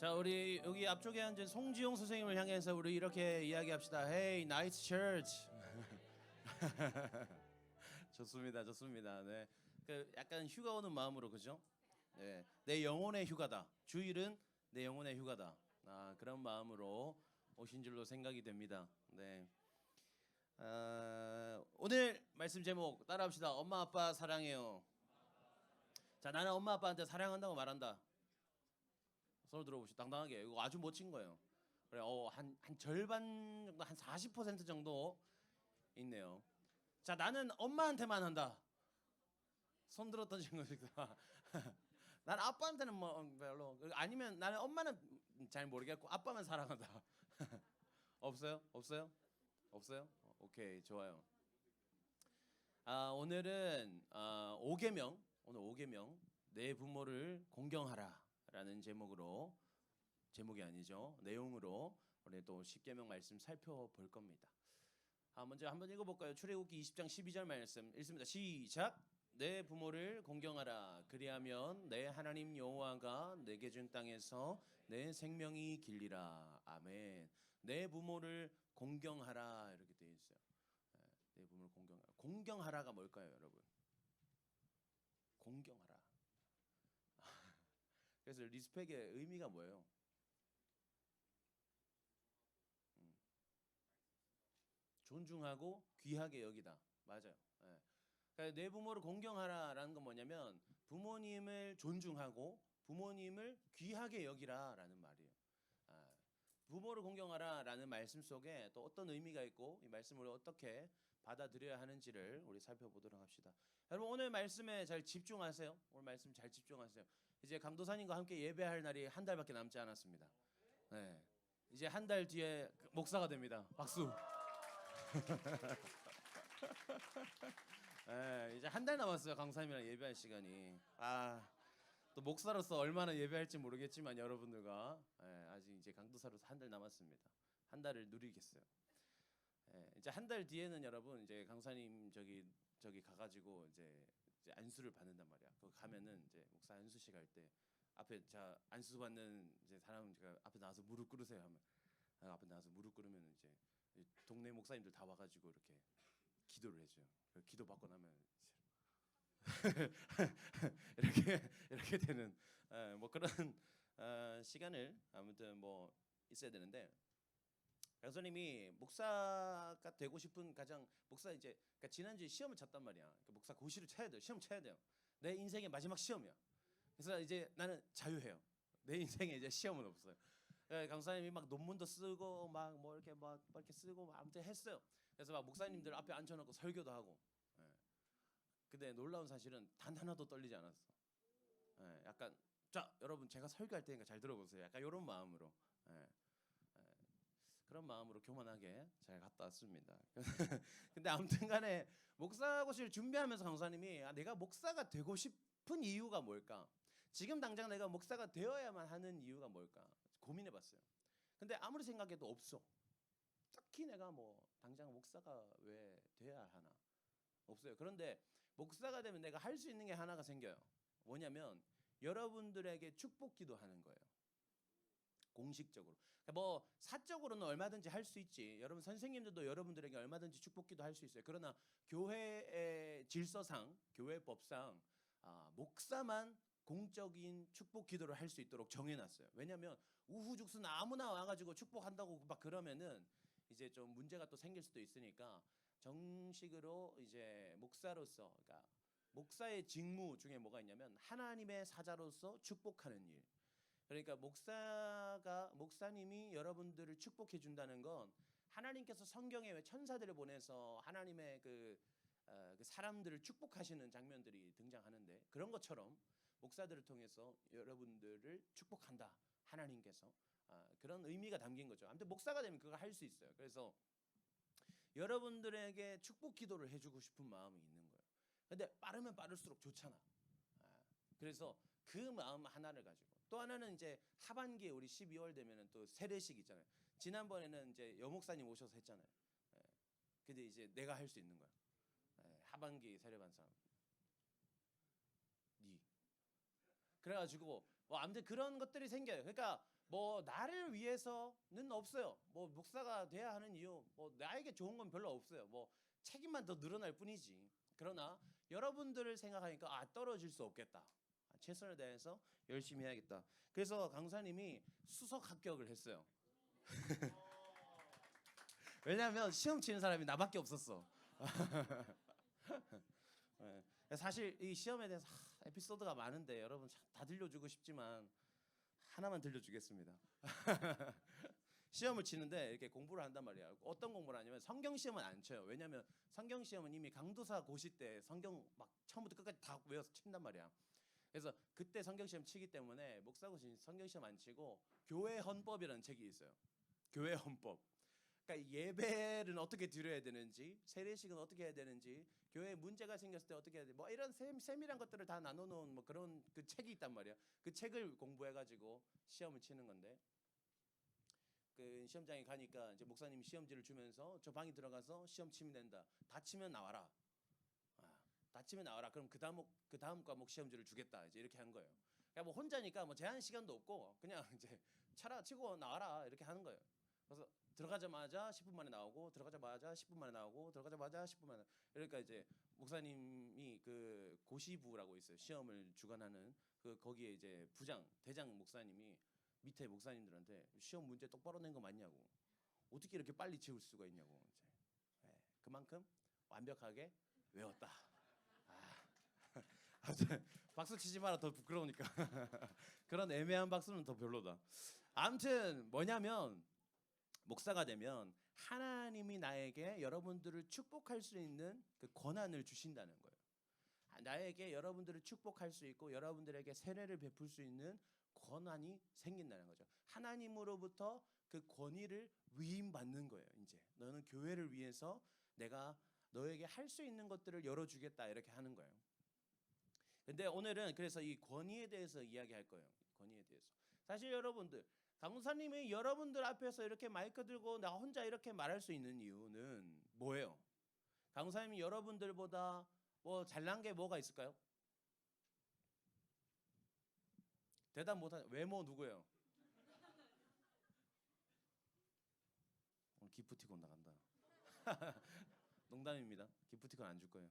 자, 우리 여기 앞쪽에 앉은 송지용 선생님을 향해서 우리 이렇게 이야기합시다. Hey, nice church. 좋습니다, 좋습니다. 네, 그 약간 휴가 오는 마음으로 그죠? 네, 내 영혼의 휴가다. 주일은 내 영혼의 휴가다. 그런 마음으로 오신 줄로 생각이 됩니다. 네. 오늘 말씀 제목 따라합시다. 엄마 아빠 사랑해요. 자, 나는 엄마 아빠한테 사랑한다고 말한다. 손을 들어보시죠. 당당하게. 이거 아주 멋진 거예요. 그래, 한 절반 정도, 한 40% 정도 있네요. 자, 나는 엄마한테만 한다. 손 들었던 친구들. 난 아빠한테는 뭐 별로. 아니면 나는 엄마는 잘 모르겠고 아빠만 사랑한다. 없어요? 없어요? 없어요? 오케이, 좋아요. 오늘은 5계명, 오늘 5계명 내 부모를 공경하라라는 제목이 아니죠. 내용으로 우리 또 10계명 말씀 살펴볼 겁니다. 먼저 한번 읽어볼까요? 출애굽기 20장 12절 말씀 읽습니다. 시작. 내 부모를 공경하라. 그리하면 내 하나님 여호와가 내게 준 땅에서 내 생명이 길리라. 아멘. 내 부모를 공경하라 이렇게 되어 있어요. 내 부모를 공경하라. 공경하라가 뭘까요, 여러분? 공경하라. 그래서 리스펙의 의미가 뭐예요? 존중하고 귀하게 여기다. 맞아요. 예. 그러니까 내 부모를 공경하라라는 건 뭐냐면 부모님을 존중하고 부모님을 귀하게 여기라라는 말이에요. 부모를 공경하라라는 말씀 속에 또 어떤 의미가 있고 이 말씀을 어떻게 받아들여야 하는지를 우리 살펴보도록 합시다. 여러분 오늘 말씀에 잘 집중하세요. 오늘 말씀 잘 집중하세요. 이제 강도사님과 함께 예배할 날이 한 달밖에 남지 않았습니다. 네. 이제 한 달 뒤에 목사가 됩니다. 박수. 이제 한 달 남았어요. 강사님이랑 예배할 시간이. 또 목사로서 얼마나 예배할지 모르겠지만 여러분들과 아직 이제 강도사로서 한 달 남았습니다. 한 달을 누리겠어요. 이제 한 달 뒤에는 여러분 이제 강사님 저기 가가지고 이제 안수를 받는단 말이야. 그 가면은 이제 목사 안수식 할 때 앞에 자 안수 받는 이제 사람 제가 앞에 나와서 무릎 꿇으세요 하면 앞에 나와서 무릎 꿇으면 이제 동네 목사님들 다 와가지고 이렇게 기도를 해줘요. 기도 받고 나면 이렇게 되는 뭐 그런 시간을 아무튼 뭐 있어야 되는데 강사님이 목사가 되고 싶은 가장 목사 이제 그러니까 지난주에 시험을 쳤단 말이야. 그러니까 목사 고시를 쳐야 돼요. 시험 쳐야 돼요. 내 인생의 마지막 시험이야. 그래서 이제 나는 자유해요. 내 인생에 이제 시험은 없어요. 강사님이 막 논문도 쓰고 막 뭐 이렇게 막 이렇게 쓰고 막 아무튼 했어요. 그래서 막 목사님들 앞에 앉혀놓고 설교도 하고. 근데 놀라운 사실은 단 하나도 떨리지 않았어. 약간 자 여러분 제가 설교할 테니까 잘 들어보세요. 약간 이런 마음으로 그런 마음으로 교만하게 잘 갔다 왔습니다. 근데 아무튼간에 목사고시를 준비하면서 강사님이 내가 목사가 되고 싶은 이유가 뭘까? 지금 당장 내가 목사가 되어야만 하는 이유가 뭘까? 고민해봤어요. 근데 아무리 생각해도 없어. 딱히 내가 뭐 당장 목사가 왜 돼야 하나? 없어요. 그런데 목사가 되면 내가 할 수 있는 게 하나가 생겨요. 뭐냐면 여러분들에게 축복 기도하는 거예요. 공식적으로. 뭐 사적으로는 얼마든지 할 수 있지. 여러분 선생님들도 여러분들에게 얼마든지 축복 기도할 수 있어요. 그러나 교회의 질서상, 교회법상 목사만 공적인 축복 기도를 할 수 있도록 정해놨어요. 왜냐하면 우후죽순 아무나 와가지고 축복한다고 막 그러면은 이제 좀 문제가 또 생길 수도 있으니까 정식으로 이제 목사로서, 그러니까 목사의 직무 중에 뭐가 있냐면 하나님의 사자로서 축복하는 일. 그러니까 목사님이 여러분들을 축복해 준다는 건 하나님께서 성경에 왜 천사들을 보내서 하나님의 그 사람들을 축복하시는 장면들이 등장하는데 그런 것처럼 목사들을 통해서 여러분들을 축복한다 하나님께서 그런 의미가 담긴 거죠. 아무튼 목사가 되면 그거 할 수 있어요. 그래서 여러분들에게 축복 기도를 해주고 싶은 마음이 있는 거예요. 근데 빠르면 빠를수록 좋잖아. 그래서 그 마음 하나를 가지고 또 하나는 이제 하반기에 우리 12월 되면은 또 세례식 있잖아요. 지난번에는 이제 여목사님 오셔서 했잖아요. 근데 이제 내가 할 수 있는 거야. 하반기 세례반 사람. 니. 그래가지고 뭐 아무튼 그런 것들이 생겨요. 그러니까 뭐 나를 위해서는 없어요. 뭐 목사가 돼야 하는 이유, 뭐 나에게 좋은 건 별로 없어요. 뭐 책임만 더 늘어날 뿐이지. 그러나 여러분들을 생각하니까 떨어질 수 없겠다. 최선을 다해서 열심히 해야겠다. 그래서 강사님이 수석 합격을 했어요. 왜냐하면 시험 치는 사람이 나밖에 없었어. 네. 사실 이 시험에 대해서 에피소드가 많은데 여러분 다 들려주고 싶지만 하나만 들려주겠습니다. 시험을 치는데 이렇게 공부를 한단 말이야. 어떤 공부를 하냐면 성경 시험은 안 쳐요. 왜냐면 성경 시험은 이미 강도사 고시 때 성경 막 처음부터 끝까지 다 외워서 친단 말이야. 그래서 그때 성경 시험 치기 때문에 목사고시 성경 시험 안 치고 교회 헌법이라는 책이 있어요. 교회 헌법. 그러니까 예배는 어떻게 드려야 되는지, 세례식은 어떻게 해야 되는지, 교회에 문제가 생겼을 때 어떻게 해야 돼, 뭐 이런 세밀한 것들을 다 나눠놓은 뭐 그런 그 책이 있단 말이야. 그 책을 공부해가지고 시험을 치는 건데, 그 시험장에 가니까 이제 목사님이 시험지를 주면서 저 방에 들어가서 시험 치면 된다. 다치면 나와라. 다치면 나와라. 그럼 그 다음 과목 시험지를 주겠다. 이제 이렇게 한 거예요. 그러니까 뭐 혼자니까 뭐 제한 시간도 없고 그냥 이제 차라 치고 나와라 이렇게 하는 거예요. 그래서 들어가자마자 10분 만에 나오고 들어가자마자 10분 만에 나오고 들어가자마자 10분 만에. 그러니까 이제 목사님이 그 고시부라고 있어요. 시험을 주관하는 그 거기에 이제 대장 목사님이 밑에 목사님들한테 시험 문제 똑바로 낸 거 맞냐고, 어떻게 이렇게 빨리 채울 수가 있냐고. 이제 네, 그만큼 완벽하게 외웠다. 박수 치지 마라, 더 부끄러우니까. 그런 애매한 박수는 더 별로다. 아무튼 뭐냐면 목사가 되면 하나님이 나에게 여러분들을 축복할 수 있는 그 권한을 주신다는 거예요. 나에게 여러분들을 축복할 수 있고 여러분들에게 세례를 베풀 수 있는 권한이 생긴다는 거죠. 하나님으로부터 그 권위를 위임받는 거예요. 이제 너는 교회를 위해서 내가 너에게 할 수 있는 것들을 열어주겠다 이렇게 하는 거예요. 근데 오늘은 그래서 이 권위에 대해서 이야기할 거예요. 권위에 대해서. 사실 여러분들, 강사님이 여러분들 앞에서 이렇게 마이크 들고 나 혼자 이렇게 말할 수 있는 이유는 뭐예요? 강사님이 여러분들보다 뭐 잘난 게 뭐가 있을까요? 대답 못하는 외모 누구예요? 오늘 기프티콘 나간다. 농담입니다. 기프티콘 안 줄 거예요.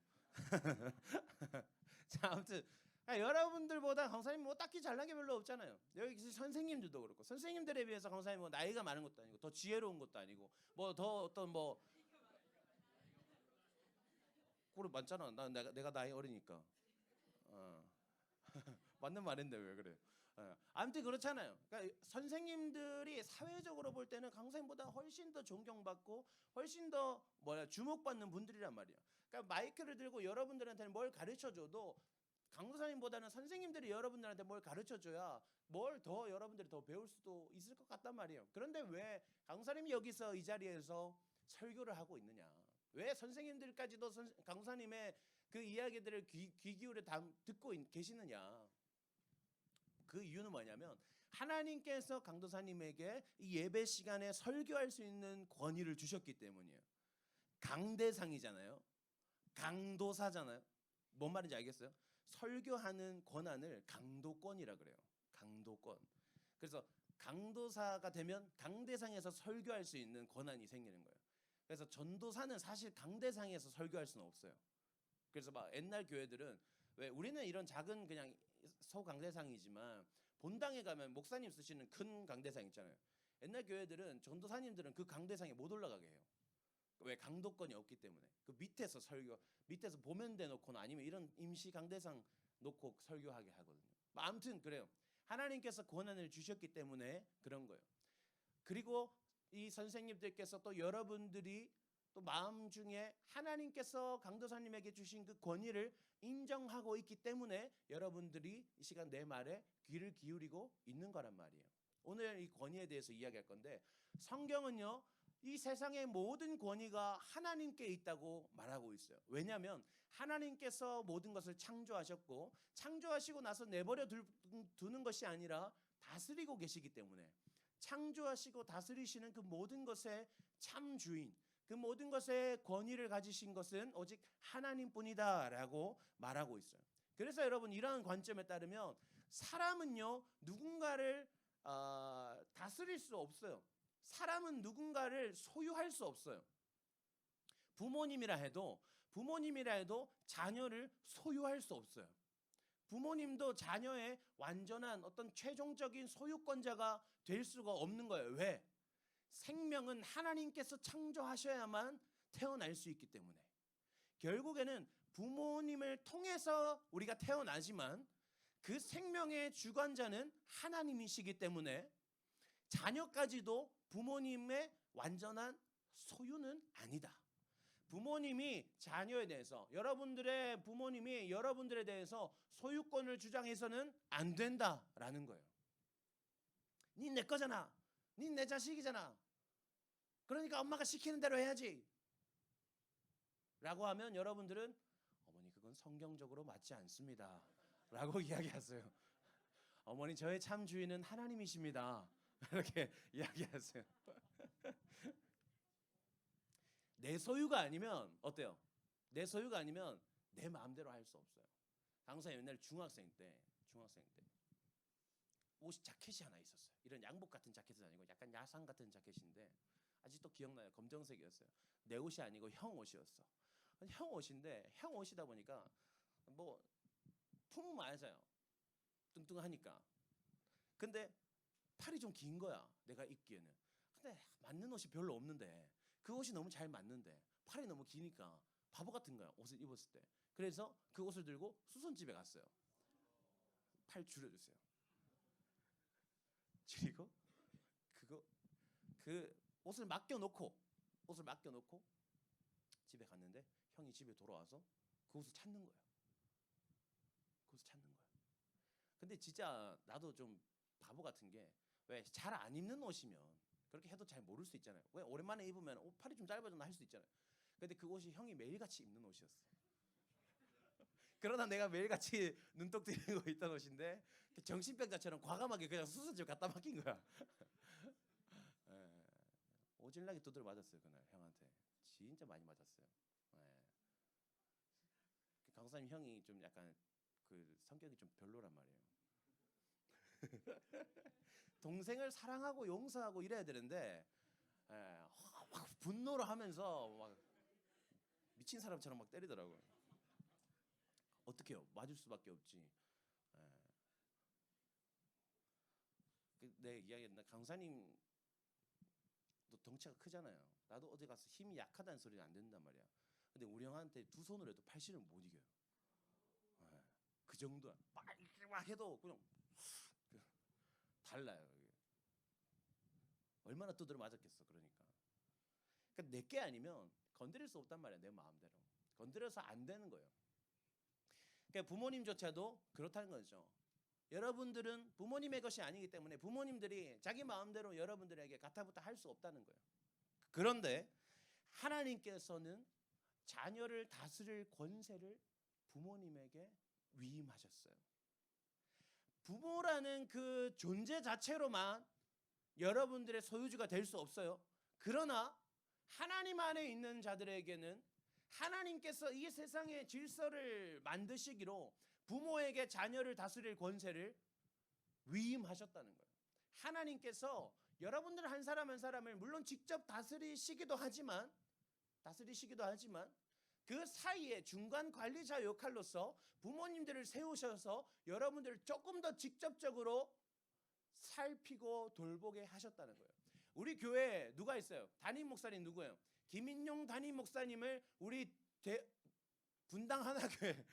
자, 아무튼 여러분들보다 강사님 뭐 딱히 잘난 게 별로 없잖아요. 여기 선생님들도 그렇고 선생님들에 비해서 강사님 뭐 나이가 많은 것도 아니고 더 지혜로운 것도 아니고 뭐 더 어떤 뭐 그래 맞잖아. 내가 나이 어리니까. 맞는 말인데 왜 그래? 아무튼 그렇잖아요. 그러니까 선생님들이 사회적으로 볼 때는 강사님보다 훨씬 더 존경받고 훨씬 더 주목받는 분들이란 말이에요. 그러니까 마이크를 들고 여러분들한테는 뭘 가르쳐줘도 강사님보다는 선생님들이 여러분들한테 뭘 가르쳐줘야 뭘 더 여러분들이 더 배울 수도 있을 것 같단 말이에요. 그런데 왜 강사님이 여기서 이 자리에서 설교를 하고 있느냐? 왜 선생님들까지도 강사님의 그 이야기들을 귀 기울여 듣고 계시느냐? 그 이유는 뭐냐면 하나님께서 강도사님에게 이 예배 시간에 설교할 수 있는 권위를 주셨기 때문이에요. 강대상이잖아요. 강도사잖아요. 뭔 말인지 알겠어요? 설교하는 권한을 강도권이라 그래요. 강도권. 그래서 강도사가 되면 강대상에서 설교할 수 있는 권한이 생기는 거예요. 그래서 전도사는 사실 강대상에서 설교할 수는 없어요. 그래서 막 옛날 교회들은 왜 우리는 이런 작은 그냥 소강대상이지만 본당에 가면 목사님 쓰시는 큰 강대상 있잖아요. 옛날 교회들은 전도사님들은 그 강대상에 못 올라가게 해요. 왜? 강도권이 없기 때문에. 그 밑에서 밑에서 보면 대놓고는 아니면 이런 임시 강대상 놓고 설교하게 하거든요. 아무튼 그래요. 하나님께서 권한을 주셨기 때문에 그런 거예요. 그리고 이 선생님들께서 또 여러분들이 또 마음 중에 하나님께서 강도사님에게 주신 그 권위를 인정하고 있기 때문에 여러분들이 이 시간 내 말에 귀를 기울이고 있는 거란 말이에요. 오늘 이 권위에 대해서 이야기할 건데 성경은요, 이 세상의 모든 권위가 하나님께 있다고 말하고 있어요. 왜냐하면 하나님께서 모든 것을 창조하셨고 창조하시고 나서 내버려 두는 것이 아니라 다스리고 계시기 때문에 창조하시고 다스리시는 그 모든 것의 참 주인, 그 모든 것의 권위를 가지신 것은 오직 하나님뿐이다라고 말하고 있어요. 그래서 여러분 이러한 관점에 따르면 사람은요 누군가를 다스릴 수 없어요. 사람은 누군가를 소유할 수 없어요. 부모님이라 해도 자녀를 소유할 수 없어요. 부모님도 자녀의 완전한 어떤 최종적인 소유권자가 될 수가 없는 거예요. 왜? 생명은 하나님께서 창조하셔야만 태어날 수 있기 때문에. 결국에는 부모님을 통해서 우리가 태어나지만 그 생명의 주관자는 하나님이시기 때문에 자녀까지도 부모님의 완전한 소유는 아니다. 부모님이 자녀에 대해서, 여러분들의 부모님이 여러분들에 대해서 소유권을 주장해서는 안 된다라는 거예요. 니 내 거잖아. 니 내 자식이잖아. 그러니까 엄마가 시키는 대로 해야지. 라고 하면 여러분들은 어머니 그건 성경적으로 맞지 않습니다. 라고 이야기하세요. 어머니 저의 참 주인은 하나님이십니다. 이렇게 이야기하세요. 내 소유가 아니면 어때요? 내 소유가 아니면 내 마음대로 할 수 없어요. 강사 옛날 중학생 때 옷이 자켓이 하나 있었어요. 이런 양복 같은 자켓은 아니고 약간 야상 같은 자켓인데 아직도 기억나요. 검정색이었어요. 내 옷이 아니고 형 옷이었어. 형 옷인데 형 옷이다 보니까 뭐 품은 알잖아요. 뚱뚱하니까. 근데 팔이 좀 긴 거야. 내가 입기에는. 근데 맞는 옷이 별로 없는데 그 옷이 너무 잘 맞는데 팔이 너무 기니까 바보 같은 거야. 옷을 입었을 때. 그래서 그 옷을 들고 수선집에 갔어요. 팔 줄여주세요. 그리고 그 옷을 맡겨놓고 집에 갔는데 형이 집에 돌아와서 그 옷을 찾는 거예요. 근데 진짜 나도 좀 바보 같은 게 왜 잘 안 입는 옷이면 그렇게 해도 잘 모를 수 있잖아요. 왜 오랜만에 입으면 팔이 좀 짧아졌나 할 수 있잖아요. 근데 그 옷이 형이 매일같이 입는 옷이었어. 그러나 내가 매일같이 눈독 들이고 있던 옷인데 정신병자처럼 과감하게 그냥 수술집 갖다 맡긴 거야. 오질나게 두드려 맞았어요 그날 형한테. 진짜 많이 맞았어요. 강사님 형이 좀 약간 그 성격이 좀 별로란 말이에요. 동생을 사랑하고 용서하고 이래야 되는데 막 분노를 하면서 막 미친 사람처럼 막 때리더라고요. 어떻게 해요? 맞을 수밖에 없지. 내 이야기했나 강사님도 덩치가 크잖아요. 나도 어디 가서 힘이 약하다는 소리는 안 듣는단 말이야. 근데 우리 형한테 두 손으로 해도 팔씨름 못 이겨요. 그 정도야. 막 해도 그냥 달라요. 얼마나 두드려 맞았겠어. 그러니까 내게 아니면 건드릴 수 없단 말이야. 내 마음대로 건드려서 안 되는 거예요. 그러니까 부모님조차도 그렇다는 거죠. 여러분들은 부모님의 것이 아니기 때문에 부모님들이 자기 마음대로 여러분들에게 가타부타 할 수 없다는 거예요. 그런데 하나님께서는 자녀를 다스릴 권세를 부모님에게 위임하셨어요. 부모라는 그 존재 자체로만 여러분들의 소유주가 될 수 없어요. 그러나 하나님 안에 있는 자들에게는 하나님께서 이 세상의 질서를 만드시기로 부모에게 자녀를 다스릴 권세를 위임하셨다는 거예요. 하나님께서 여러분들 한 사람 한 사람을 물론 직접 다스리시기도 하지만 그 사이에 중간 관리자 역할로서 부모님들을 세우셔서 여러분들을 조금 더 직접적으로 살피고 돌보게 하셨다는 거예요. 우리 교회에 누가 있어요? 담임 목사님 누구예요? 김인용 담임 목사님을 우리 분당 하나교회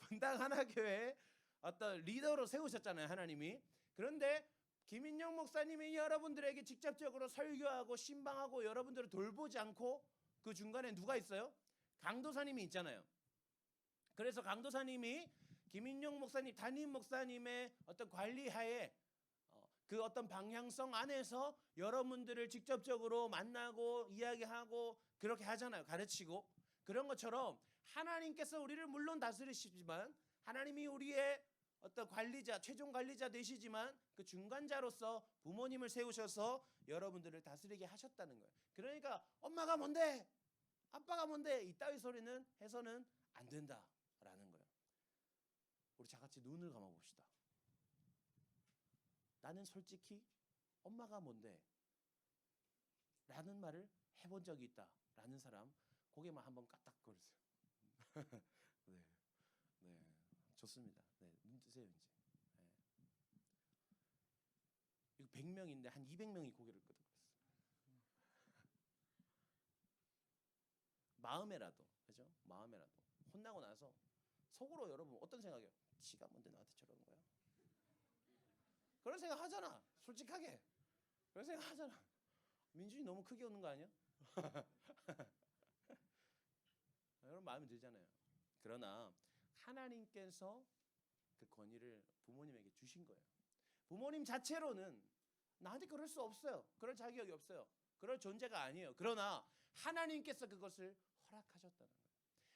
분당 하나교회 어떤 리더로 세우셨잖아요, 하나님이. 그런데 김인용 목사님이 여러분들에게 직접적으로 설교하고 신방하고 여러분들을 돌보지 않고 그 중간에 누가 있어요? 강도사님이 있잖아요. 그래서 강도사님이 김인용 목사님, 담임 목사님의 어떤 관리하에 그 어떤 방향성 안에서 여러분들을 직접적으로 만나고 이야기하고 그렇게 하잖아요. 가르치고. 그런 것처럼 하나님께서 우리를 물론 다스리시지만 하나님이 우리의 어떤 관리자, 최종 관리자 되시지만 그 중간자로서 부모님을 세우셔서 여러분들을 다스리게 하셨다는 거예요. 그러니까 엄마가 뭔데? 아빠가 뭔데? 이따위 소리는 해서는 안 된다라는 거예요. 우리 다 같이 눈을 감아 봅시다. 나는 솔직히 엄마가 뭔데? 라는 말을 해본 적이 있다. 라는 사람 고개만 한번 까딱거리세요. 네, 네, 좋습니다. 네, 눈 뜨세요 이제. 네. 이거 100명인데 한 200명이 고개를 끄덕거렸어요. 마음에라도, 그죠? 마음에라도 혼나고 나서 속으로 여러분 어떤 생각이에요? 지가 뭔데 나한테 저러는 거야? 그런 생각 하잖아. 솔직하게 그런 생각 하잖아. 민준이 너무 크게 웃는 거 아니야? 여러분 마음에 들잖아요. 그러나 하나님께서 그 권위를 부모님에게 주신 거예요. 부모님 자체로는 나한테 그럴 수 없어요. 그럴 자격이 없어요. 그럴 존재가 아니에요. 그러나 하나님께서 그것을 허락하셨다는 거예요.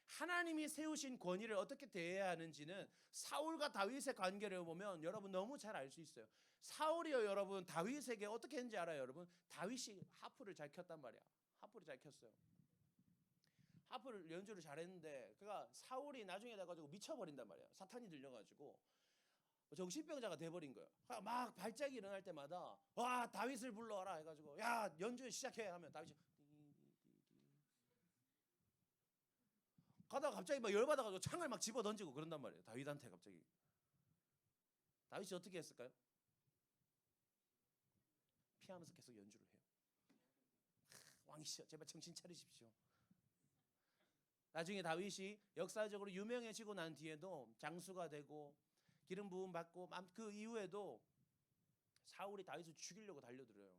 하나님이 세우신 권위를 어떻게 대해야 하는지는 사울과 다윗의 관계를 보면 여러분 너무 잘 알 수 있어요. 사울이요 여러분 다윗에게 어떻게 했는지 알아요 여러분? 다윗이 하프를 잘 켰단 말이야. 하프를 잘 켰어요. 하프를 연주를 잘했는데 그가 사울이 나중에 돼가지고 미쳐버린단 말이야. 사탄이 들려가지고 정신병자가 돼버린 거예요. 막 발작이 일어날 때마다 와 다윗을 불러와라 해가지고 야 연주 시작해 하면 다윗이 가다가 갑자기 막 열받아가지고 창을 막 집어 던지고 그런단 말이에요. 다윗한테 갑자기. 다윗이 어떻게 했을까요? 피하면서 계속 연주를 해요. 왕이시여 제발 정신 차리십시오. 나중에 다윗이 역사적으로 유명해지고 난 뒤에도 장수가 되고 기름 부음 받고 그 이후에도 사울이 다윗을 죽이려고 달려들어요.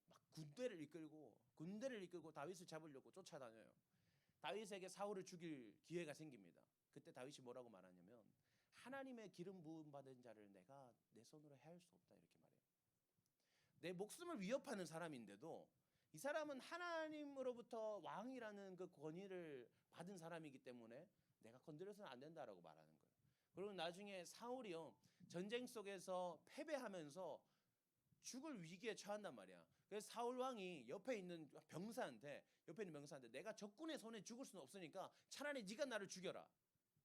막 군대를 이끌고 다윗을 잡으려고 쫓아다녀요. 다윗에게 사울을 죽일 기회가 생깁니다. 그때 다윗이 뭐라고 말하냐면 하나님의 기름 부음 받은 자를 내가 내 손으로 해할 수 없다 이렇게 말해요. 내 목숨을 위협하는 사람인데도 이 사람은 하나님으로부터 왕이라는 그 권위를 받은 사람이기 때문에 내가 건드려서는 안 된다라고 말하는 거예요. 그리고 나중에 사울이요 전쟁 속에서 패배하면서 죽을 위기에 처한단 말이야. 그래서 사울 왕이 옆에 있는 병사한테 내가 적군의 손에 죽을 수는 없으니까 차라리 네가 나를 죽여라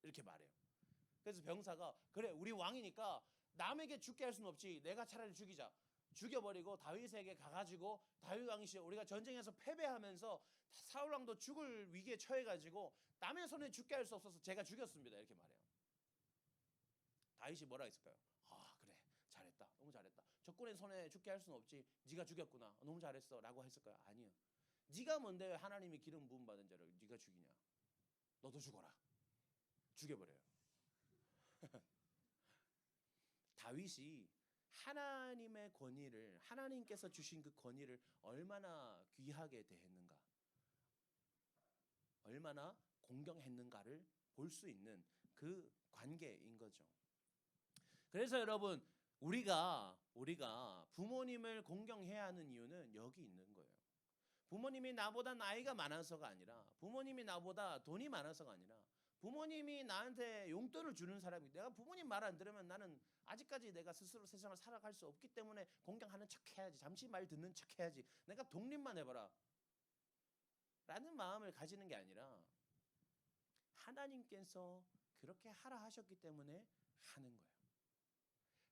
이렇게 말해요. 그래서 병사가 그래 우리 왕이니까 남에게 죽게 할 수는 없지 내가 차라리 죽이자. 죽여버리고 다윗에게 가가지고 다윗 왕이시여 우리가 전쟁에서 패배하면서 사울 왕도 죽을 위기에 처해가지고 남의 손에 죽게 할 수 없어서 제가 죽였습니다 이렇게 말해요. 다윗이 뭐라 했을까요? 아 그래 잘했다 너무 잘했다 적군의 손에 죽게 할 수는 없지 네가 죽였구나 너무 잘했어 라고 했을까요? 아니요. 네가 뭔데 하나님이 기름 부음 받은 자를 네가 죽이냐 너도 죽어라 죽여버려요. 다윗이 하나님의 권위를 하나님께서 주신 그 권위를 얼마나 귀하게 대했는가 얼마나 공경했는가를 볼 수 있는 그 관계인 거죠. 그래서 여러분 우리가 부모님을 공경해야 하는 이유는 여기 있는 거예요. 부모님이 나보다 나이가 많아서가 아니라 부모님이 나보다 돈이 많아서가 아니라 부모님이 나한테 용돈을 주는 사람이 내가 부모님 말 안 들으면 나는 아직까지 내가 스스로 세상을 살아갈 수 없기 때문에 공경하는 척 해야지 잠시 말 듣는 척 해야지 내가 독립만 해봐라 라는 마음을 가지는 게 아니라 하나님께서 그렇게 하라 하셨기 때문에 하는 거예요.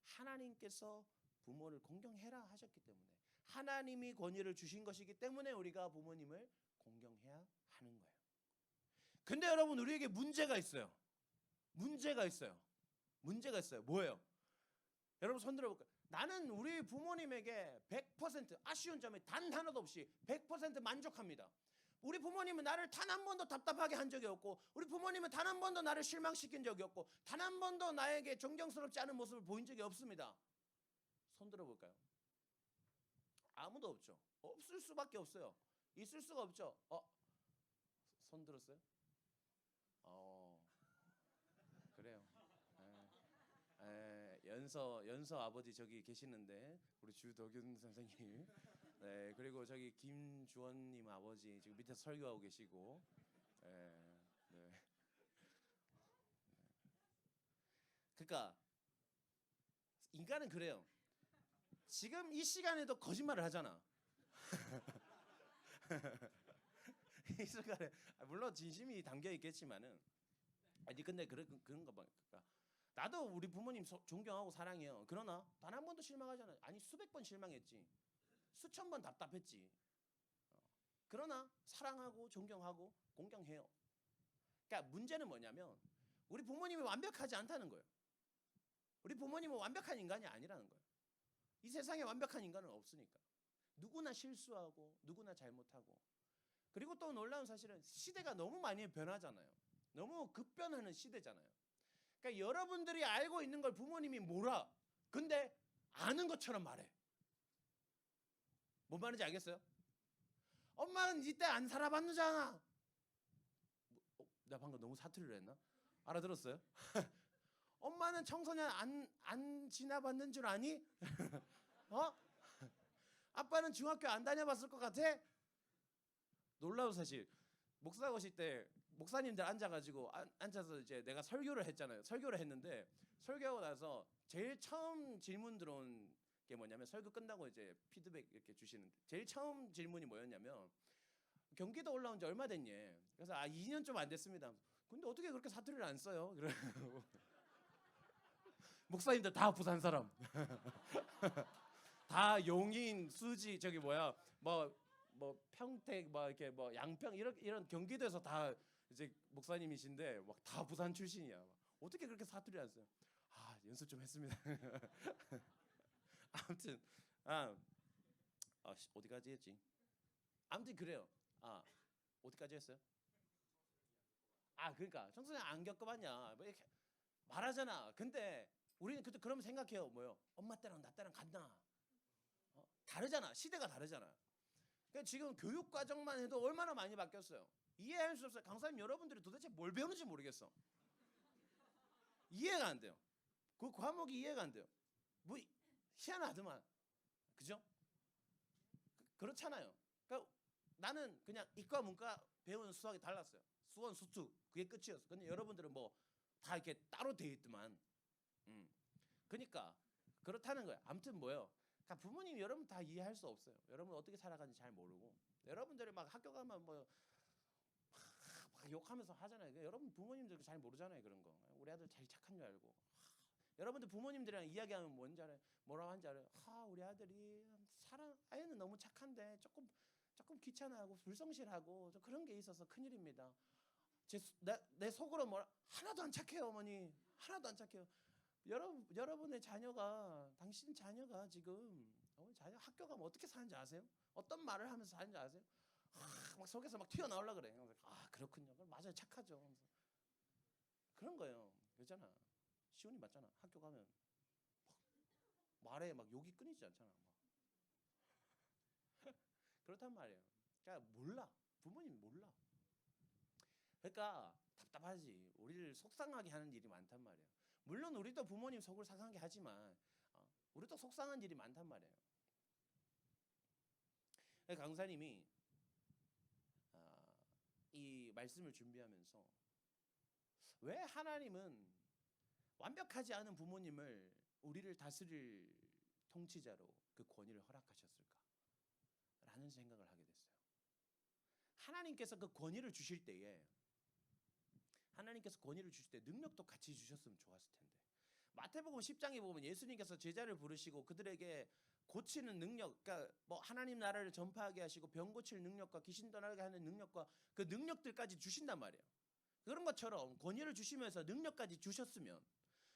하나님께서 부모를 공경해라 하셨기 때문에 하나님이 권위를 주신 것이기 때문에 우리가 부모님을 공경해야 하는 거예요. 근데 여러분 우리에게 문제가 있어요. 뭐예요? 여러분 손 들어볼까요? 나는 우리 부모님에게 100% 아쉬운 점이 단 하나도 없이 100% 만족합니다. 우리 부모님은 나를 단 한 번도 답답하게 한 적이 없고 우리 부모님은 단 한 번도 나를 실망시킨 적이 없고 단 한 번도 나에게 존경스럽지 않은 모습을 보인 적이 없습니다. 손 들어볼까요? 아무도 없죠. 없을 수밖에 없어요. 있을 수가 없죠. 손 들었어요? 그래요. 연서 아버지 저기 계시는데 우리 주덕윤 선생님. 네 그리고 저기 김주원님 아버지 지금 밑에 설교하고 계시고. 네. 그러니까 인간은 그래요. 지금 이 시간에도 거짓말을 하잖아. 이 순간에 물론 진심이 담겨 있겠지만은 아니 근데 그런 거 보니까 나도 우리 부모님 존경하고 사랑해요. 그러나 단 한 번도 실망하잖아요. 아니 수백 번 실망했지. 수천 번 답답했지. 그러나 사랑하고 존경하고 공경해요. 그러니까 문제는 뭐냐면 우리 부모님이 완벽하지 않다는 거예요. 우리 부모님은 완벽한 인간이 아니라는 거예요. 이 세상에 완벽한 인간은 없으니까. 누구나 실수하고 누구나 잘못하고. 그리고 또 놀라운 사실은 시대가 너무 많이 변하잖아요. 너무 급변하는 시대잖아요. 그러니까 여러분들이 알고 있는 걸 부모님이 몰라. 근데 아는 것처럼 말해. 뭔 말인지 알겠어요? 엄마는 이때 안 살아봤느잖아. 내가 방금 너무 사투리를 했나? 알아들었어요? 엄마는 청소년 안 지나봤는 줄 아니? 어? 아빠는 중학교 안 다녀봤을 것 같아? 놀라운 사실. 목사 오실 때 목사님들 앉아가지고 앉아서 이제 내가 설교를 했잖아요. 설교를 했는데 설교하고 나서 제일 처음 질문 들어온 게 뭐냐면 설교 끝나고 이제 피드백 이렇게 주시는데 제일 처음 질문이 뭐였냐면 경기도 올라온 지 얼마 됐니? 그래서 2년 좀 안 됐습니다. 근데 어떻게 그렇게 사투리를 안 써요? 그래. 목사님들 다 부산 사람. 다 용인, 수지 저기 뭐야 뭐 평택 뭐 이렇게 뭐 양평 이런 경기도에서 다 이제 목사님이신데 막 다 부산 출신이야. 어떻게 그렇게 사투리 안 써요? 연습 좀 했습니다. 아무튼 어디까지 했지? 아무튼 그래요. 어디까지 했어요? 그러니까 청소년 안 겪어봤냐? 뭐 이렇게 말하잖아. 근데 우리는 그때 그러면 생각해요. 뭐요? 엄마 때랑 나 때랑 같나? 다르잖아. 시대가 다르잖아. 그러니까 지금 교육 과정만 해도 얼마나 많이 바뀌었어요. 이해할 수 없어요. 강사님 여러분들이 도대체 뭘 배우는지 모르겠어. 이해가 안 돼요. 그 과목이 이해가 안 돼요. 뭐 희한하더만. 그죠? 그렇잖아요. 그러니까 나는 그냥 이과 문과 배우는 수학이 달랐어요. 수원 수투 그게 끝이었어. 근데 여러분들은 뭐 다 이렇게 따로 돼 있더만. 그러니까 그렇다는 거야. 아무튼 뭐예요. 그러니까 부모님 여러분 다 이해할 수 없어요. 여러분 어떻게 살아가는지 잘 모르고 여러분들이 막 학교 가면 뭐 막 욕하면서 하잖아요. 여러분 부모님들도 잘 모르잖아요. 그런 거. 우리 아들 제일 착한 줄 알고. 여러분들 부모님들이랑 이야기하면 뭔지 알아요? 뭐라고 하는지 알아요? 우리 아들이 아이는 너무 착한데 조금 귀찮아하고 불성실하고 좀 그런 게 있어서 큰일입니다. 내 속으로 하나도 안 착해요, 어머니. 하나도 안 착해요. 여러분의 자녀가 당신 자녀가 지금 자녀 학교 가면 어떻게 사는지 아세요? 어떤 말을 하면서 사는지 아세요? 막 속에서 막 튀어나오려 그래. 그렇군요. 맞아요, 착하죠. 그런 거예요. 그렇잖아. 시온이 맞잖아. 학교 가면 말에 막 욕이 끊이지 않잖아. 그렇단 말이에요. 그러니까 몰라. 부모님 몰라. 그러니까 답답하지. 우리를 속상하게 하는 일이 많단 말이에요. 물론 우리도 부모님 속을 상하게 하지만 우리도 속상한 일이 많단 말이에요. 강사님이 이 말씀을 준비하면서 왜 하나님은 완벽하지 않은 부모님을 우리를 다스릴 통치자로 그 권위를 허락하셨을까? 라는 생각을 하게 됐어요. 하나님께서 그 권위를 주실 때에 능력도 같이 주셨으면 좋았을 텐데. 마태복음 10장에 보면 예수님께서 제자를 부르시고 그들에게 고치는 능력, 그러니까 뭐 하나님 나라를 전파하게 하시고 병 고칠 능력과 귀신 떠나게 하는 능력과 그 능력들까지 주신단 말이에요. 그런 것처럼 권위를 주시면서 능력까지 주셨으면,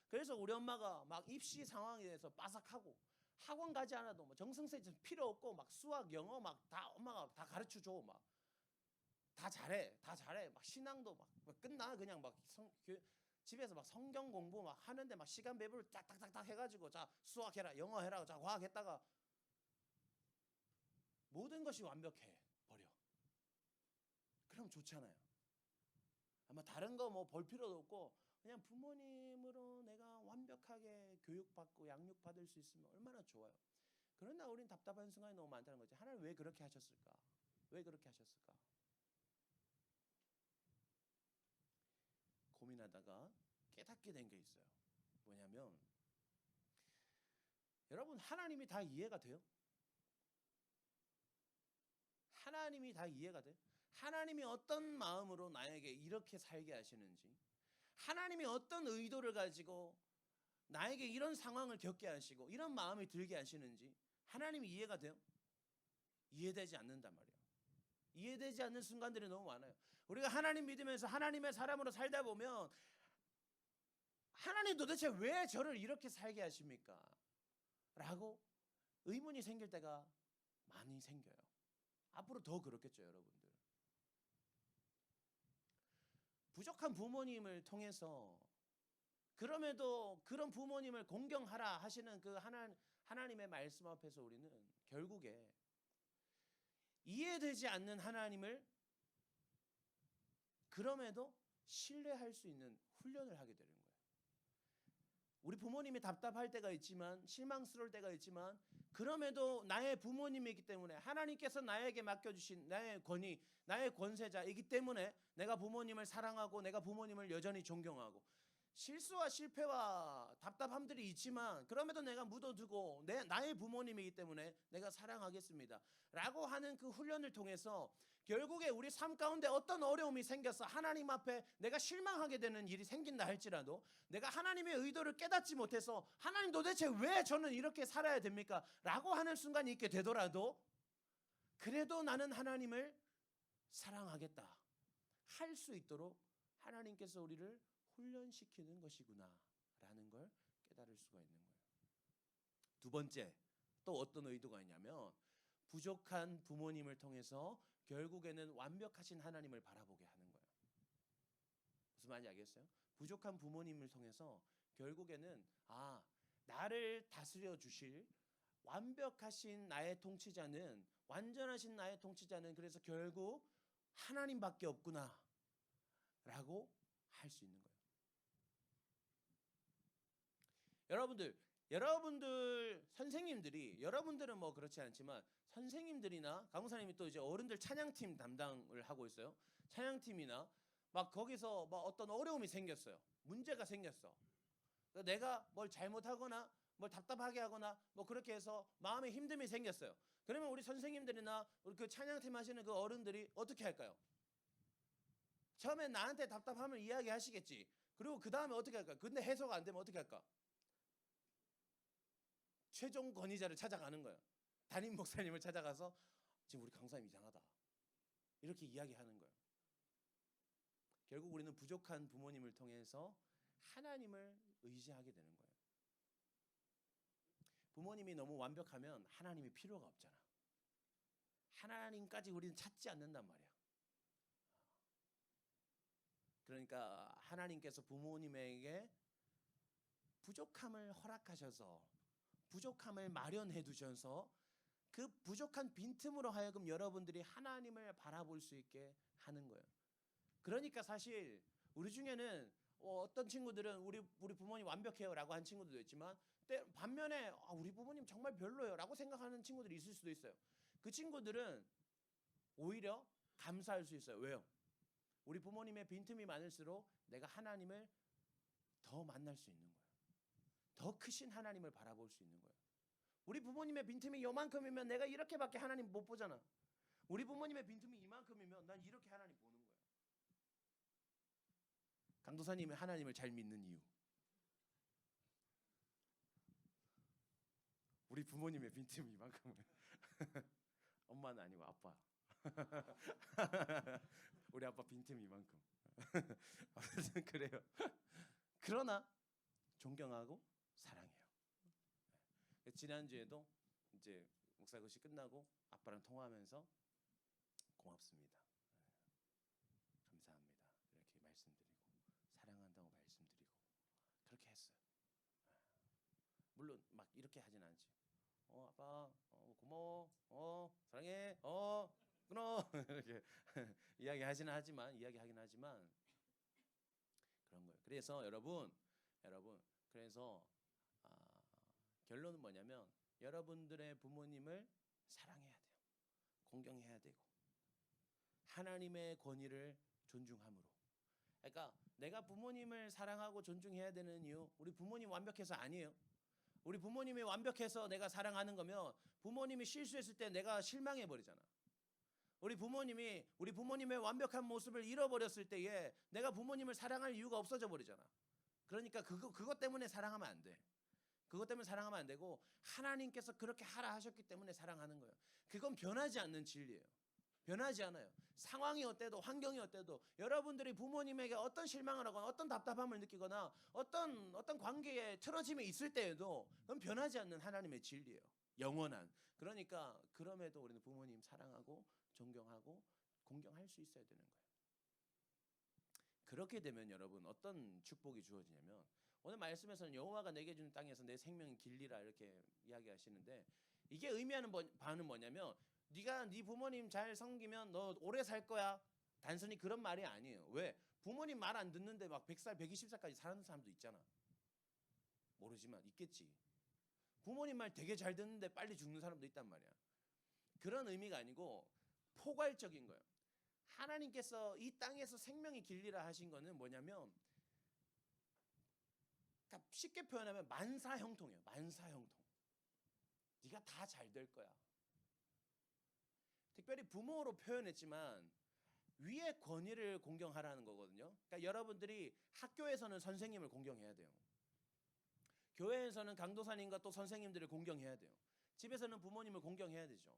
그래서 우리 엄마가 막 입시 상황에 대해서 빠삭하고 학원 가지 않아도 뭐 정성세 필요 없고 막 수학, 영어 막 다 엄마가 다 가르쳐 줘. 막 다 잘해. 막 신앙도 막 끝나 그냥 막 집에서 막 성경 공부 막 하는데 막 시간 배분을 딱딱딱딱 해가지고 자 수학 해라, 영어 해라, 자 과학 했다가 모든 것이 완벽해 버려. 그럼 좋잖아요. 아마 다른 거 뭐 볼 필요도 없고 그냥 부모님으로 내가 완벽하게 교육받고 양육받을 수 있으면 얼마나 좋아요. 그러나 우린 답답한 순간이 너무 많다는 거지. 하나님 왜 그렇게 하셨을까? 왜 그렇게 하셨을까? 고민하다가 깨닫게 된 게 있어요. 뭐냐면 여러분 하나님이 다 이해가 돼요? 하나님이 다 이해가 돼? 하나님이 어떤 마음으로 나에게 이렇게 살게 하시는지, 하나님이 어떤 의도를 가지고 나에게 이런 상황을 겪게 하시고 이런 마음이 들게 하시는지 하나님이 이해가 돼요? 이해되지 않는단 말이에요. 이해되지 않는 순간들이 너무 많아요. 우리가 하나님 믿으면서 하나님의 사람으로 살다 보면 하나님 도대체 왜 저를 이렇게 살게 하십니까? 라고 의문이 생길 때가 많이 생겨요. 앞으로 더 그렇겠죠, 여러분들. 부족한 부모님을 통해서 그럼에도 그런 부모님을 공경하라 하시는 그 하나님의 말씀 앞에서 우리는 결국에 이해되지 않는 하나님을 그럼에도 신뢰할 수 있는 훈련을 하게 되는 거예요. 우리 부모님이 답답할 때가 있지만 실망스러울 때가 있지만 그럼에도 나의 부모님이기 때문에 하나님께서 나에게 맡겨주신 나의 권위, 나의 권세자이기 때문에 내가 부모님을 사랑하고 내가 부모님을 여전히 존경하고 실수와 실패와 답답함들이 있지만 그럼에도 내가 묻어두고 나의 부모님이기 때문에 내가 사랑하겠습니다 라고 하는 그 훈련을 통해서 결국에 우리 삶 가운데 어떤 어려움이 생겨서 하나님 앞에 내가 실망하게 되는 일이 생긴다 할지라도 내가 하나님의 의도를 깨닫지 못해서 하나님 도대체 왜 저는 이렇게 살아야 됩니까? 라고 하는 순간이 있게 되더라도 그래도 나는 하나님을 사랑하겠다 할 수 있도록 하나님께서 우리를 훈련시키는 것이구나 라는 걸 깨달을 수가 있는 거예요. 두 번째, 또 어떤 의도가 있냐면 부족한 부모님을 통해서 결국에는 완벽하신 하나님을 바라보게 하는 거예요. 무슨 말인지 알겠어요? 부족한 부모님을 통해서 결국에는 나를 다스려 주실 완벽하신 나의 통치자는 완전하신 나의 통치자는 그래서 결국 하나님밖에 없구나 라고 할 수 있는 거예요. 여러분들 선생님들이 여러분들은 뭐 그렇지 않지만 선생님들이나 강사님이 또 이제 어른들 찬양팀 담당을 하고 있어요. 찬양팀이나 막 거기서 막 어떤 어려움이 생겼어요. 문제가 생겼어. 내가 뭘 잘못하거나 뭘 답답하게 하거나 뭐 그렇게 해서 마음에 힘듦이 생겼어요. 그러면 우리 선생님들이나 우리 그 찬양팀 하시는 그 어른들이 어떻게 할까요? 처음에 나한테 답답함을 이야기하시겠지. 그리고 그 다음에 어떻게 할까? 근데 해석 안 되면 어떻게 할까? 최종 권위자를 찾아가는 거예요. 담임 목사님을 찾아가서 지금 우리 강사님 이상하다. 이렇게 이야기하는 거예요. 결국 우리는 부족한 부모님을 통해서 하나님을 의지하게 되는 거예요. 부모님이 너무 완벽하면 하나님이 필요가 없잖아. 하나님까지 우리는 찾지 않는단 말이야. 그러니까 하나님께서 부모님에게 부족함을 허락하셔서 부족함을 마련해 두셔서 그 부족한 빈틈으로 하여금 여러분들이 하나님을 바라볼 수 있게 하는 거예요. 그러니까 사실 우리 중에는 어떤 친구들은 우리 부모님 완벽해요 라고 한 친구들도 있지만 반면에 우리 부모님 정말 별로예요 라고 생각하는 친구들이 있을 수도 있어요. 그 친구들은 오히려 감사할 수 있어요. 왜요? 우리 부모님의 빈틈이 많을수록 내가 하나님을 더 만날 수 있는 거예요. 더 크신 하나님을 바라볼 수 있는 거예요. 우리 부모님의 빈틈이 요만큼이면 내가 이렇게밖에 하나님 못 보잖아. 우리 부모님의 빈틈이 이만큼이면 난 이렇게 하나님 보는 거예요. 강도사님이 하나님을 잘 믿는 이유. 우리 부모님의 빈틈이 이만큼은 엄마는 아니고 아빠. 우리 아빠 빈틈이 이만큼. 아무튼 그래요. 그러나 존경하고 사랑해요. 지난주에도 이제 목사것이 끝나고 아빠랑 통화하면서 고맙습니다. 감사합니다. 이렇게 말씀드리고 사랑한다고 말씀드리고 그렇게 했어요. 물론 막 이렇게 하진 않지. 아빠 고마워. 사랑해. 끊어. 이렇게 이야기하긴 하지만 그런 거예요. 그래서 여러분 그래서 결론은 뭐냐면 여러분들의 부모님을 사랑해야 돼요. 공경해야 되고 하나님의 권위를 존중함으로. 그러니까 내가 부모님을 사랑하고 존중해야 되는 이유 우리 부모님 완벽해서 아니에요. 우리 부모님이 완벽해서 내가 사랑하는 거면 부모님이 실수했을 때 내가 실망해 버리잖아. 우리 부모님의 완벽한 모습을 잃어버렸을 때에 내가 부모님을 사랑할 이유가 없어져 버리잖아. 그러니까 그것 때문에 사랑하면 안 돼. 그것 때문에 사랑하면 안 되고 하나님께서 그렇게 하라 하셨기 때문에 사랑하는 거예요. 그건 변하지 않는 진리예요. 변하지 않아요. 상황이 어때도 환경이 어때도 여러분들이 부모님에게 어떤 실망을 하거나 어떤 답답함을 느끼거나 어떤 관계에 틀어짐이 있을 때에도 그건 변하지 않는 하나님의 진리예요. 영원한. 그러니까 그럼에도 우리는 부모님 사랑하고 존경하고 공경할 수 있어야 되는 거예요. 그렇게 되면 여러분 어떤 축복이 주어지냐면 오늘 말씀에서는 여호와가 내게 주는 땅에서 내 생명이 길리라 이렇게 이야기하시는데 이게 의미하는 바는 뭐냐면 네가 네 부모님 잘 섬기면 너 오래 살 거야. 단순히 그런 말이 아니에요. 왜? 부모님 말 안 듣는데 막 100살, 120살까지 사는 사람도 있잖아. 모르지만 있겠지. 부모님 말 되게 잘 듣는데 빨리 죽는 사람도 있단 말이야. 그런 의미가 아니고 포괄적인 거예요. 하나님께서 이 땅에서 생명이 길리라 하신 거는 뭐냐면 그러니까 쉽게 표현하면 만사형통이에요. 만사형통. 네가 다 잘 될 거야. 특별히 부모로 표현했지만 위의 권위를 공경하라는 거거든요. 그러니까 여러분들이 학교에서는 선생님을 공경해야 돼요. 교회에서는 강도사님과 또 선생님들을 공경해야 돼요. 집에서는 부모님을 공경해야 되죠.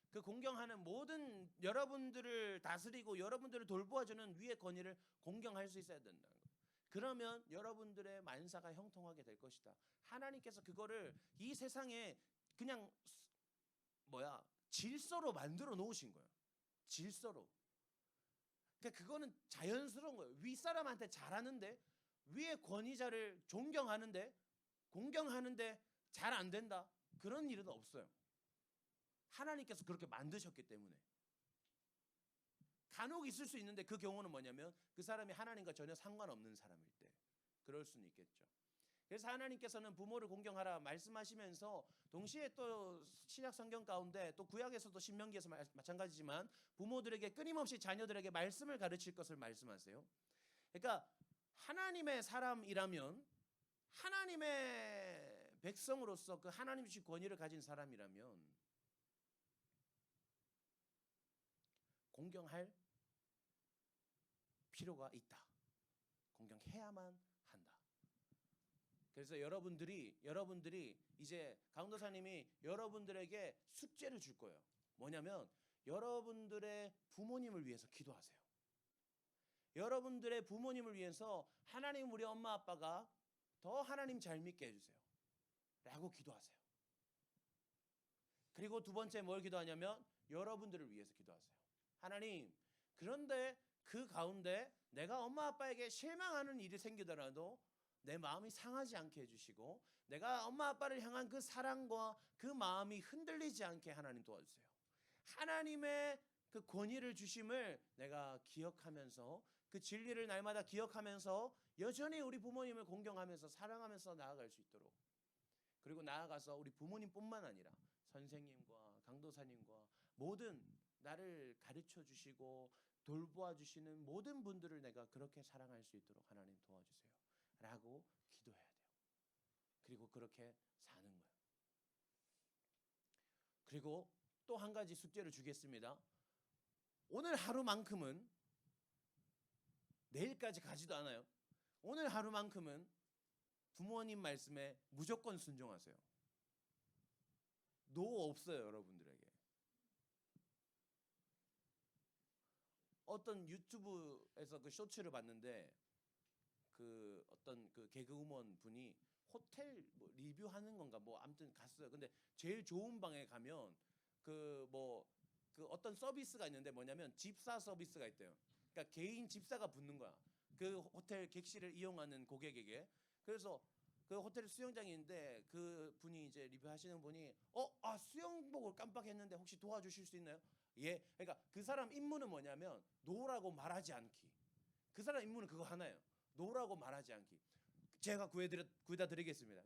그 공경하는 모든 여러분들을 다스리고 여러분들을 돌보아주는 위의 권위를 공경할 수 있어야 된다는 거예요. 그러면 여러분들의 만사가 형통하게 될 것이다. 하나님께서 그거를 이 세상에 그냥 질서로 만들어 놓으신 거예요. 질서로. 그러니까 그거는 자연스러운 거예요. 윗사람한테 잘하는데 위의 권위자를 존경하는데 공경하는데 잘 안 된다. 그런 일은 없어요. 하나님께서 그렇게 만드셨기 때문에. 간혹 있을 수 있는데 그 경우는 뭐냐면 그 사람이 하나님과 전혀 상관없는 사람일 때 그럴 수는 있겠죠. 그래서 하나님께서는 부모를 공경하라 말씀하시면서 동시에 또 신약 성경 가운데 또 구약에서도 신명기에서 마찬가지지만 부모들에게 끊임없이 자녀들에게 말씀을 가르칠 것을 말씀하세요. 그러니까 하나님의 사람이라면 하나님의 백성으로서 그 하나님 주신 권위를 가진 사람이라면 공경할 필요가 있다. 공경해야만 한다. 그래서 여러분들이 이제 강도사님이 여러분들에게 숙제를 줄 거예요. 뭐냐면 여러분들의 부모님을 위해서 기도하세요. 여러분들의 부모님을 위해서 하나님 우리 엄마 아빠가 더 하나님 잘 믿게 해주세요. 라고 기도하세요. 그리고 두 번째 뭘 기도하냐면 여러분들을 위해서 기도하세요. 하나님, 그런데 그 가운데 내가 엄마 아빠에게 실망하는 일이 생기더라도 내 마음이 상하지 않게 해주시고 내가 엄마 아빠를 향한 그 사랑과 그 마음이 흔들리지 않게 하나님 도와주세요. 하나님의 그 권위를 주심을 내가 기억하면서 그 진리를 날마다 기억하면서 여전히 우리 부모님을 공경하면서 사랑하면서 나아갈 수 있도록 그리고 나아가서 우리 부모님뿐만 아니라 선생님과 강도사님과 모든 나를 가르쳐 주시고 돌보아 주시는 모든 분들을 내가 그렇게 사랑할 수 있도록 하나님 도와주세요. 라고 기도해야 돼요. 그리고 그렇게 사는 거예요. 그리고 또 한 가지 숙제를 주겠습니다. 오늘 하루만큼은 내일까지 가지도 않아요. 오늘 하루만큼은 부모님 말씀에 무조건 순종하세요. 노 없어요, 여러분들에게. 어떤 유튜브에서 그 쇼츠를 봤는데 그 어떤 그 개그우먼 분이 호텔 뭐 리뷰하는 건가 뭐 아무튼 갔어요. 근데 제일 좋은 방에 가면 그 어떤 서비스가 있는데 뭐냐면 집사 서비스가 있대요. 그러니까 개인 집사가 붙는 거야. 그 호텔 객실을 이용하는 고객에게. 그래서 그 호텔 수영장이 있는데 그 분이 이제 리뷰하시는 분이 수영복을 깜빡했는데 혹시 도와주실 수 있나요? 예. 그러니까 그 사람 임무는 뭐냐면 노라고 말하지 않기. 그 사람 임무는 그거 하나예요. 노라고 말하지 않기. 제가 구해다 드리겠습니다.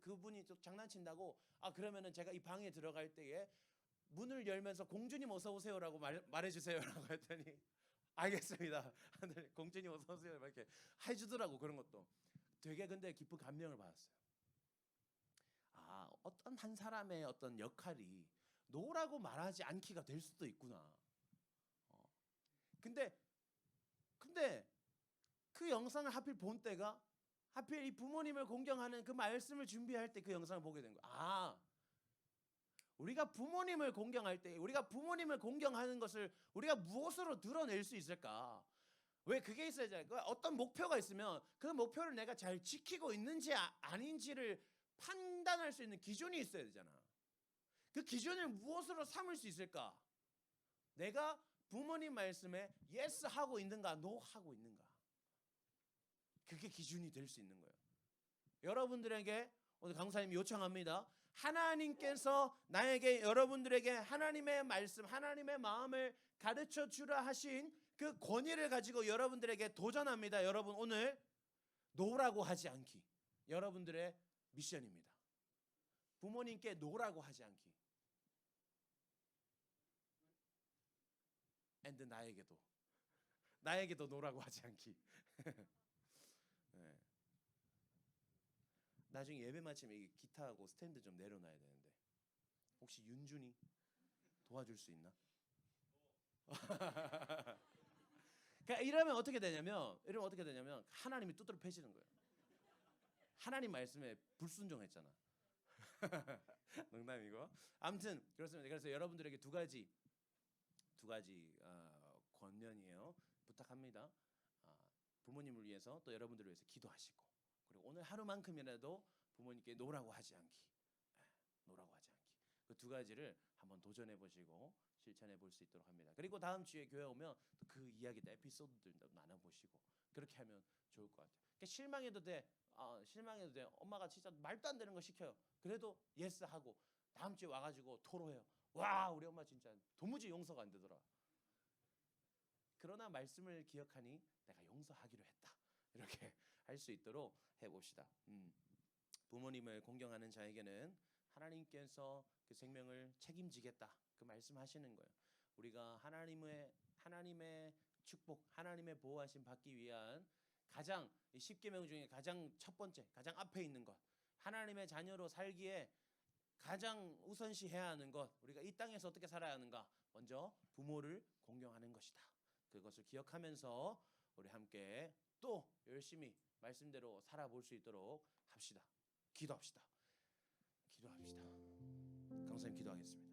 그분이 좀 장난친다고 그러면은 제가 이 방에 들어갈 때에 문을 열면서 공주님 어서 오세요라고 말해주세요라고 했더니 알겠습니다. 공주님 어서 오세요 이렇게 해주더라고. 그런 것도 되게 근데 깊은 감명을 받았어요. 어떤 한 사람의 어떤 역할이 노라고 말하지 않기가 될 수도 있구나. 근데 그 영상을 하필 본 때가 하필 이 부모님을 공경하는 그 말씀을 준비할 때 그 영상을 보게 된 거야. 아, 우리가 부모님을 공경할 때, 우리가 부모님을 공경하는 것을 우리가 무엇으로 드러낼 수 있을까? 왜 그게 있어야지. 어떤 목표가 있으면 그 목표를 내가 잘 지키고 있는지 아닌지를 판단할 수 있는 기준이 있어야 되잖아. 그 기준을 무엇으로 삼을 수 있을까? 내가 부모님 말씀에 yes 하고 있는가, no 하고 있는가? 그게 기준이 될 수 있는 거예요. 여러분들에게 오늘 강사님이 요청합니다. 하나님께서 나에게, 여러분들에게 하나님의 말씀, 하나님의 마음을 가르쳐 주라 하신 그 권위를 가지고 여러분들에게 도전합니다. 여러분, 오늘 노라고 하지 않기, 여러분들의 미션입니다. 부모님께 노라고 하지 않기. and 나에게도 노라고 하지 않기. 네. 나중에 예배 마치면 이 기타하고 스탠드 좀 내려놔야 되는데 혹시 윤준이 도와줄 수 있나? 그러니까 이러면 어떻게 되냐면 하나님이 두드러 패시는 거예요. 하나님 말씀에 불순종했잖아. 농담이고. 아무튼 그렇습니다. 그래서 여러분들에게 두 가지 권면이에요. 부탁합니다. 부모님을 위해서 또 여러분들을 위해서 기도하시고, 그리고 오늘 하루만큼이라도 부모님께 노라고 하지 않기. 노라고 하지 않기. 그 두 가지를 한번 도전해 보시고 실천해 볼 수 있도록 합니다. 그리고 다음 주에 교회 오면 또 그 이야기들, 에피소드들도 나눠 보시고 그렇게 하면 좋을 것 같아요. 그러니까 실망해도 돼. 실망해도 돼. 엄마가 진짜 말도 안 되는 거 시켜요. 그래도 예스 하고 다음 주에 와가지고 토로해요. 와, 우리 엄마 진짜 도무지 용서가 안 되더라. 그러나 말씀을 기억하니 내가 용서하기로 했다. 이렇게 할 수 있도록 해봅시다. 부모님을 공경하는 자에게는 하나님께서 그 생명을 책임지겠다. 그 말씀하시는 거예요. 우리가 하나님의 축복, 하나님의 보호하심 받기 위한 가장 10계명 중에 가장 첫 번째, 가장 앞에 있는 것, 하나님의 자녀로 살기에 가장 우선시해야 하는 것, 우리가 이 땅에서 어떻게 살아야 하는가? 먼저 부모를 공경하는 것이다. 그것을 기억하면서 우리 함께 또 열심히 말씀대로 살아볼 수 있도록 합시다. 기도합시다. 강사님 기도하겠습니다.